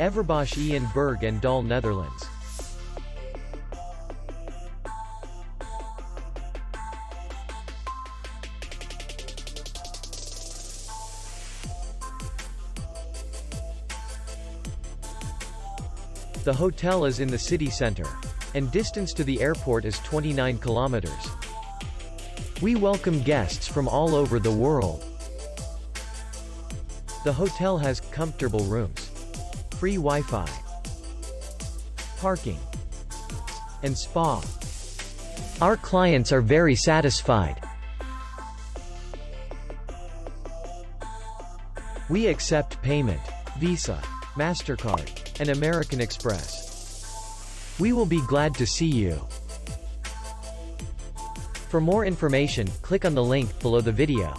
Everbosch II in Berg and Dal, Netherlands. The hotel is in the city center, and distance to the airport is 29 kilometers. We welcome guests from all over the world. The hotel has comfortable rooms, free Wi-Fi, parking, and spa. Our clients are very satisfied. We accept payment, Visa, MasterCard, and American Express. We will be glad to see you. For more information, click on the link below the video.